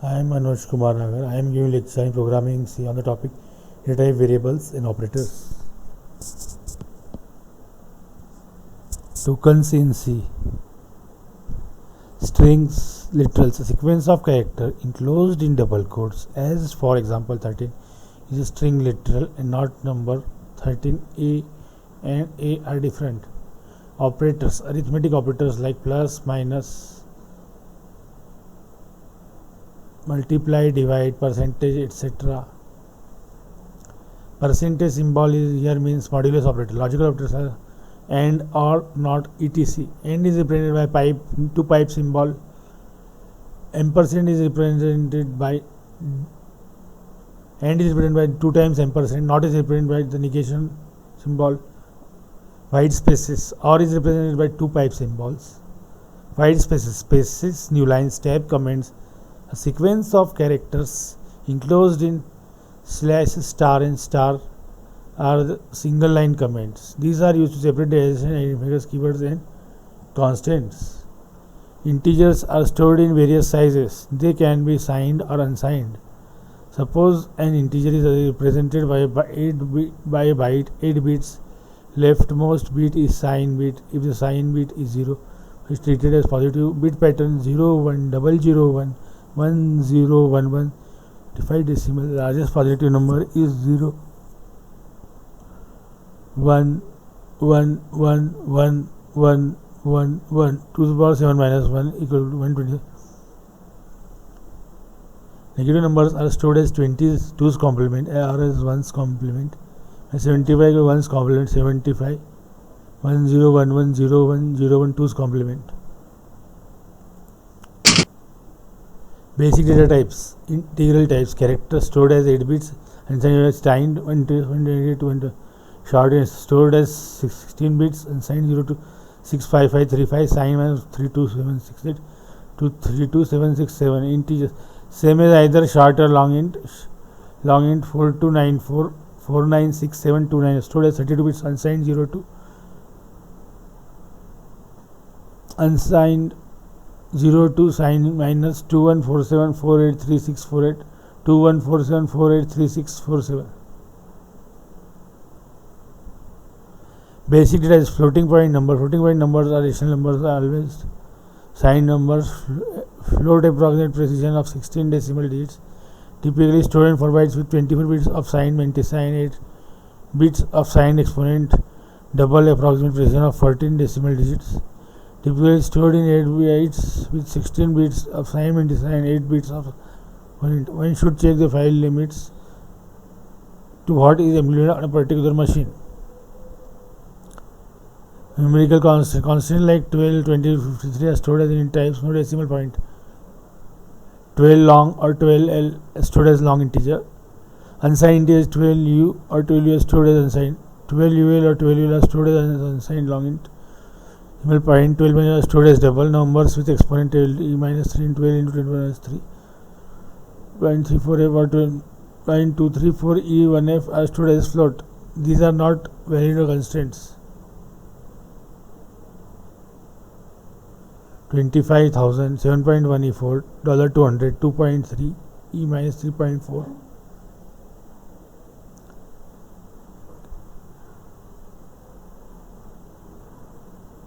I am Manoj Kumar Nagar. I am giving lecture in programming C on the topic data type variables and operators. Tokens in C. Strings, literals, a sequence of character enclosed in double quotes, as for example 13 is a string literal and not number. 13a and a are different. Operators, arithmetic operators like plus, minus, multiply, divide, percentage, etc. Percentage symbol is here means modulus operator. Logical operators are and or not, etc. And is represented by pipe, two pipe symbol. Ampersand is represented by and is represented by 2 times ampersand. Not is represented by the negation symbol. White spaces or is represented by 2 pipe symbols. White spaces, spaces, new lines, tab, comments, a sequence of characters enclosed in slash, star and star are the single line comments. These are used to separate the identifiers, keywords and constants. Integers are stored in various sizes. They can be signed or unsigned. Suppose an integer is represented by a byte, 8 bits. Leftmost bit is sign bit. If the sign bit is 0, it is treated as positive. Bit pattern 0, 1, 001, 1, 0, 1, 1. 5 decimal. Largest positive number is 0, 1, 1, 1, 1, 1, 1, 1. 2 to the power 7 minus 1 equal to 120. Negative numbers are stored as 20 is 2's complement, or as 1's complement. 75 equal 1's complement, 75. 1, 0, 1, 1, 0, 1, 0, 1, 2's complement. Basic data types, integral types, characters stored as 8 bits and signed 128, short is stored as 16 bits and signed 0 to 65535, signed as 32768 to 32767. Integers same as either short or long int 4294 496729, stored as 32 bits, unsigned 0 to unsigned 0 to signed minus 2147483648 2147483647. Basic data is floating point number. Floating point numbers are rational numbers, are always signed numbers. Float approximate precision of 16 decimal digits. Typically stored in 4 bytes with 24 bits of signed multisign, 8 bits of signed exponent. Double approximate precision of 14 decimal digits. Typically stored in 8 bytes with 16 bits of signed multisign, 8 bits of exponent. One should check the file limits to what is implemented on a particular machine. Numerical constants like 12, 20, 53 are stored as int types, no decimal point. 12 long or 12L stored as long integer. Unsigned integer is 12U or 12U stored as unsigned. 12UL or 12UL are stored as unsigned long int. Decimal point 12 are stored as double numbers with exponent e minus 3 and 12 into 10 minus 3. 0.34F or 0.234E1F are stored as float. These are not valid constants. 25,000, 7.1 E4, $200, 2.3, E minus 3.4.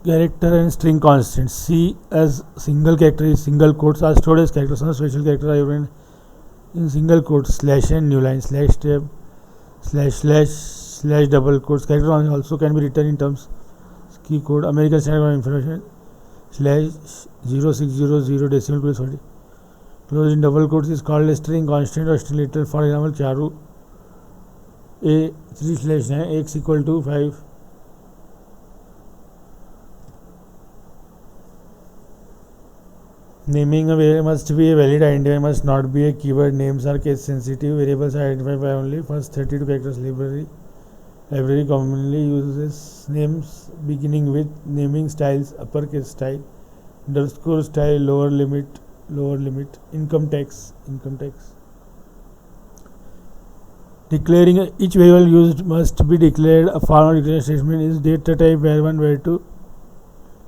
Character and string constants. C as single character is single quotes are stored as characters. Some special characters are even in single quotes. Slash and new line, slash tab, slash double quotes. Character also can be written in terms key code. American Standard Information slash 0600 decimal place 40. Closed in double quotes is called a string constant or string literal. For example, Charu A 3/9 x equal to 5. Naming a variable must be a valid identifier, must not be a keyword. Names are case sensitive. Variables are identified by only first 32 characters. Library commonly uses names beginning with naming styles, uppercase style, underscore style, lower limit, income tax. Declaring each variable used must be declared. A formal declaration statement is data type where 1, where 2.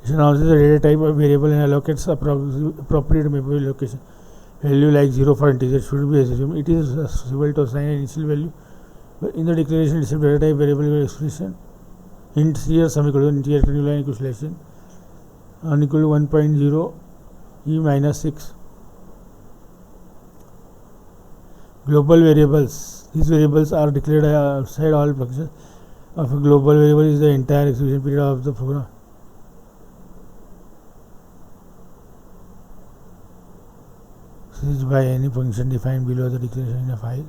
It announces the data type of variable and allocates appropriate memory location. value like 0 for integer should be assumed. It is possible to assign an initial value but in the declaration receive data type variable expression int here sum equal to integer new line equation unequal to 1.0 e minus 6. Global variables. These variables are declared outside all functions of a global variable is the entire execution period of the program. This is by any function defined below the declaration in a file.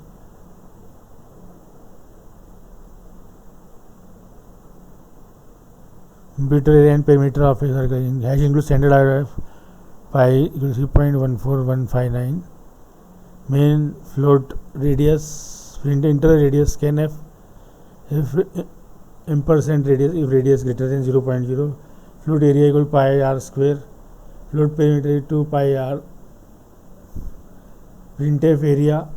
Computer area and perimeter of a circle. Hash includes standard array of pi equals 3.14159. Main float radius, enter radius scanf if ampersand radius if radius greater than 0.0. Float area equal pi r square. Float perimeter to pi r. Printf area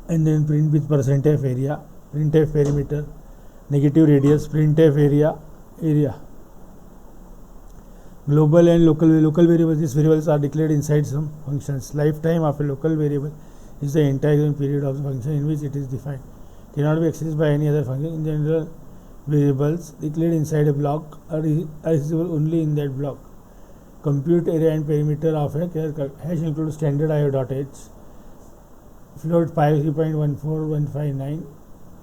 and then print with %f area. Printf perimeter. Negative radius. Printf area. Global and local variables. These variables are declared inside some functions. Lifetime of a local variable is the entire period of the function in which it is defined. Cannot be accessed by any other function. In general, variables declared inside a block are accessible only in that block. Compute area and perimeter of a hash includes standard io.h. Float pi 3.14159.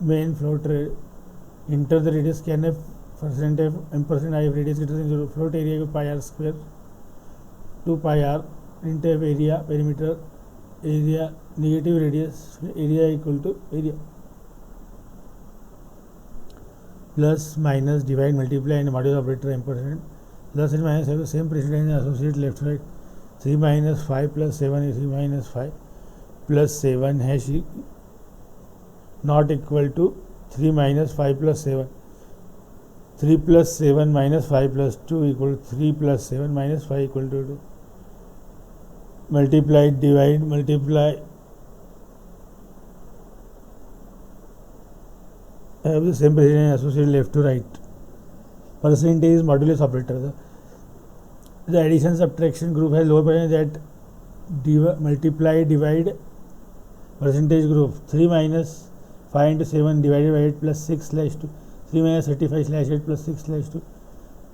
Main float enter the radius scanf %f ampersand I radius greater than 0. Float area pi r square 2 pi r. Printf area perimeter area negative radius area equal to area. Plus minus divide multiply and modulus operator ampersand. Plus and minus have the same precedence and associate left right. 3 minus 5 plus 7 is 3 minus 5 plus 7 hash not equal to 3 minus 5 plus 7. 3 plus 7 minus 5 plus 2 equal to 3 plus 7 minus 5 equal to 2. Multiply, divide, multiply. Have the same precedence associated left to right. Percentage is modulus operator. The addition subtraction group has lower percentage that multiply, divide percentage group. 3 minus 5 into 7 divided by 8 plus 6 slash 2. 3 minus 35 slash 8 plus 6 slash 2.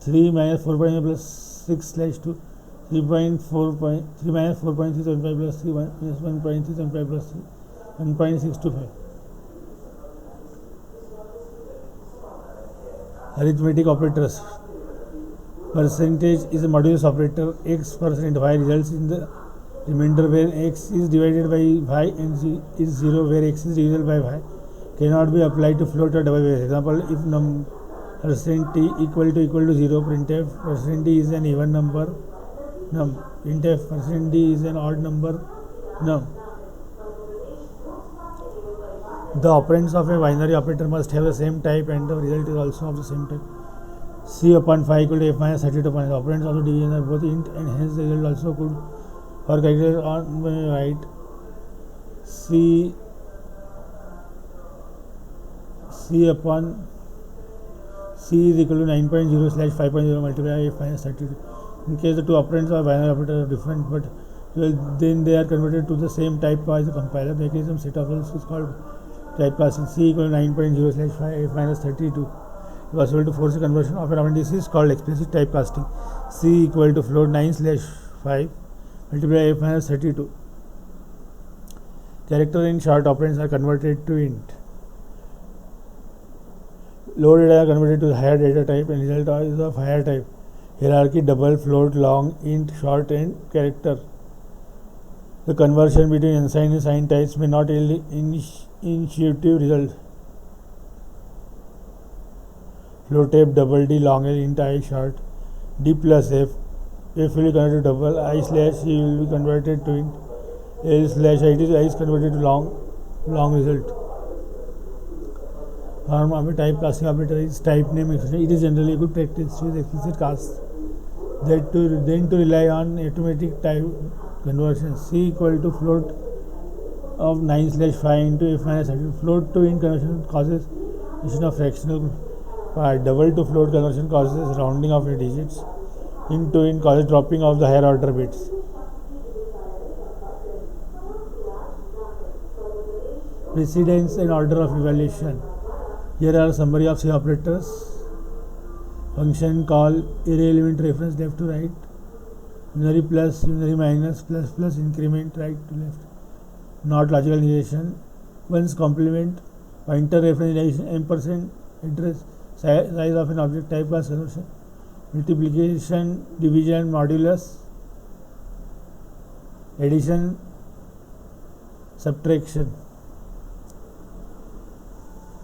3 minus 4.8 plus 6 slash 2. 3 minus 4.375 plus 3 minus 1.375 plus 3. 1.625. Arithmetic operators. Percentage is a modulus operator. X percent y results in the remainder where x is divided by y and z is 0 where x is divisible by y. Cannot be applied to float or double variable. Example, if percent t equal to 0, printf percent t is an even number num. Printf percent d is an odd number num. The operands of a binary operator must have the same type and the result is also of the same type. C upon 5 equal to f minus 32 upon the operands of the division are both int and hence the result also could or calculated on my right. C upon C is equal to 9.0 slash 5.0 multiplied by f minus 32. In case the two operands of binary operator are different but then they are converted to the same type by the compiler. The mechanism set of rules is called typecasting. C equal to 9.0 slash 5 minus 32 is possible to force a conversion of an operand. This is called explicit typecasting. C equal to float 9 slash 5 multiplied by f minus 32. Character in short operands are converted to int. Lower data are converted to higher data type and result is of higher type. Hierarchy double, float, long, int, short and character. The conversion between unsigned and signed types may not yield intuitive result. Float type double D long and int I short. D plus F will be converted to double. I slash C will be converted to int. L slash I is converted to long result. Form of a typecasting operator is type name expression. It is generally a good practice to use explicit cast then to rely on automatic type conversion. C equal to float of 9 slash 5 into f minus 32. Float to int conversion causes addition of fractional part. Double to float conversion causes rounding of the digits. Int to int causes dropping of the higher order bits. Precedence and order of evaluation. Here are summary of C operators. Function call, array element reference left to right, unary plus, unary minus, plus plus, increment right to left. Not logical negation. One's complement, pointer reference ampersand, address, size of an object, type class conversion, multiplication, division, modulus, addition, subtraction.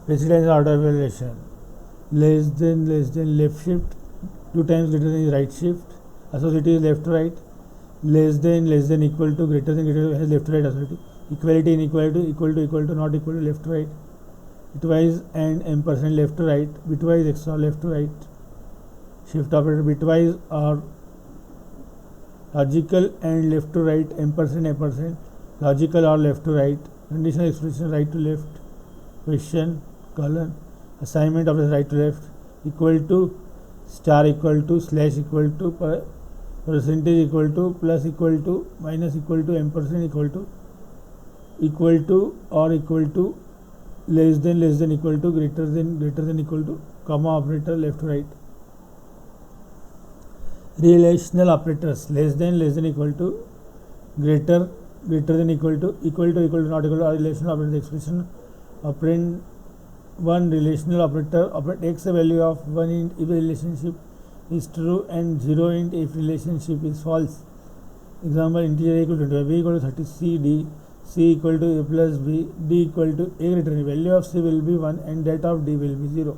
Precedence order evaluation. Less than left shift, 2 times greater than is right shift, associative is left to right. Less than equal to, greater than has left to right associative. Equality, inequality, equal to, not equal to, left to right. Bitwise and ampersand left to right, bitwise XOR left to right. Shift operator bitwise or logical and left to right, ampersand, logical or left to right. Conditional expression right to left. Question, colon, assignment of the right to left, equal to, star equal to, slash equal to, percentage equal to, plus equal to, minus equal to, ampersand equal to or equal to, less than equal to, greater than equal to, comma operator left to right. Relational operators. Less than equal to, greater than equal to, not equal to, or relational operator expression. Operand 1 relational operator takes a value of 1 int if the relationship is true and 0 int if relationship is false. Example, integer a equal to 25, b equal to 30, c, d, c equal to a plus b, d equal to a greater than. Value of c will be 1 and that of d will be 0.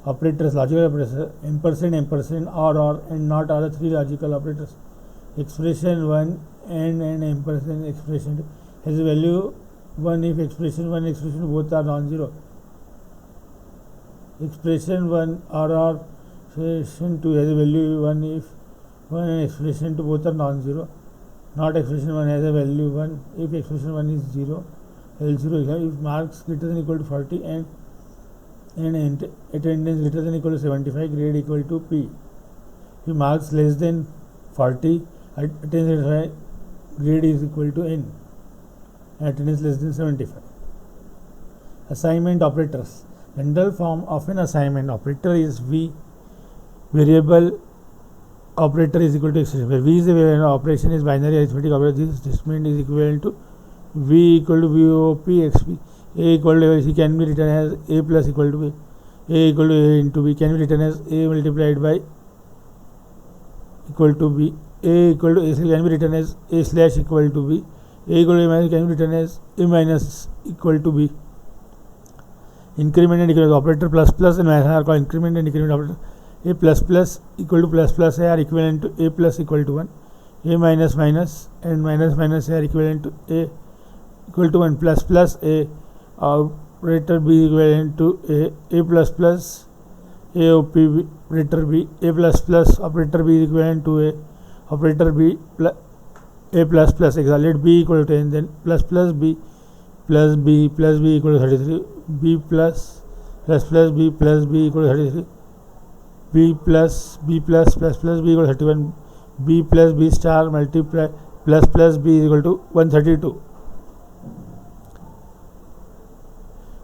Operators, logical operators, ampersand, or, and not are the 3 logical operators. Expression 1 and ampersand expression 2 has a value 1 if expression 1 and expression both are non-zero. Expression 1 or expression 2 has a value 1 if 1 and expression 2 both are non-zero. Not expression 1 has a value 1 if expression 1 is 0. L0 if marks greater than equal to 40 and attendance greater than equal to 75, grade equal to P. If marks less than 40, attendance grade is equal to N. Attendance less than 75. Assignment operators. General form of an assignment operator is V. Variable operator is equal to expression. Where V is the variable operation is binary arithmetic operator. This statement is equivalent to V equal to VOP XP. A equal to C can be written as A plus equal to B. A equal to A into B can be written as A multiplied by equal to B. A equal to A can be written as A slash equal to B. A equal to A minus can be written as A minus equal to B. Increment and decrement operator plus plus and minus are called increment and decrement operator. A plus plus equal to plus plus A are equivalent to A plus equal to 1. A minus minus and minus minus A are equivalent to A equal to 1 plus plus A. Operator B equivalent to A plus plus A OP operator B. A plus plus operator B is equivalent to A operator B plus A plus plus. Let B equal to 10, then plus plus B plus B plus B equal to 33. B plus B plus B equal to 33. B plus B plus B equal to 31. B plus B star multiply plus B is equal to 132.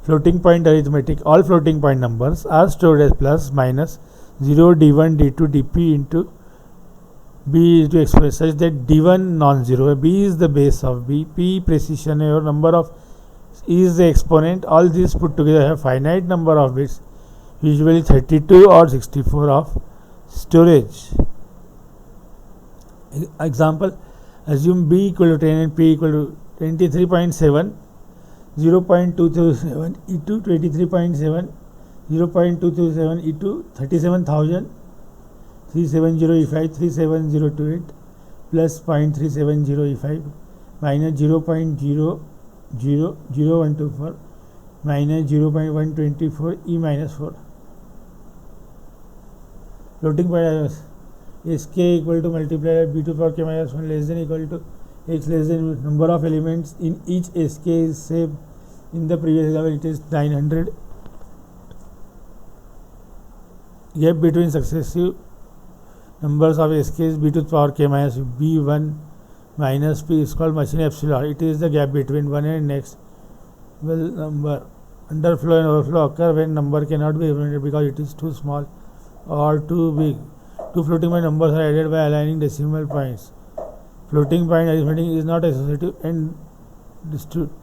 Floating point arithmetic. All floating point numbers are stored as plus minus 0, d1, d2, dp into b is to express such that d1 non-zero. B is the base of b, p precision or number of e is the exponent. All these put together have finite number of bits, usually 32 or 64 of storage. Example, assume b equal to 10 and p equal to 23.7, 0.227 e2 23.7, 0.227 e2 37,000, 370 e5 37028 plus 0.370 e5 minus 0.00124 minus 0.124 e minus 4. Floating point sk equal to multiplied by b to the power k minus 1 less than equal to x less than number of elements in each sk is same. In the previous example it is 900. Gap between successive numbers of sk is b to the power k minus b1 minus p is called machine epsilon. It is the gap between one and next number. Underflow and overflow occur when number cannot be implemented because it is too small or too big. Two floating point numbers are added by aligning decimal points. Floating point arithmetic is not associative and distributive.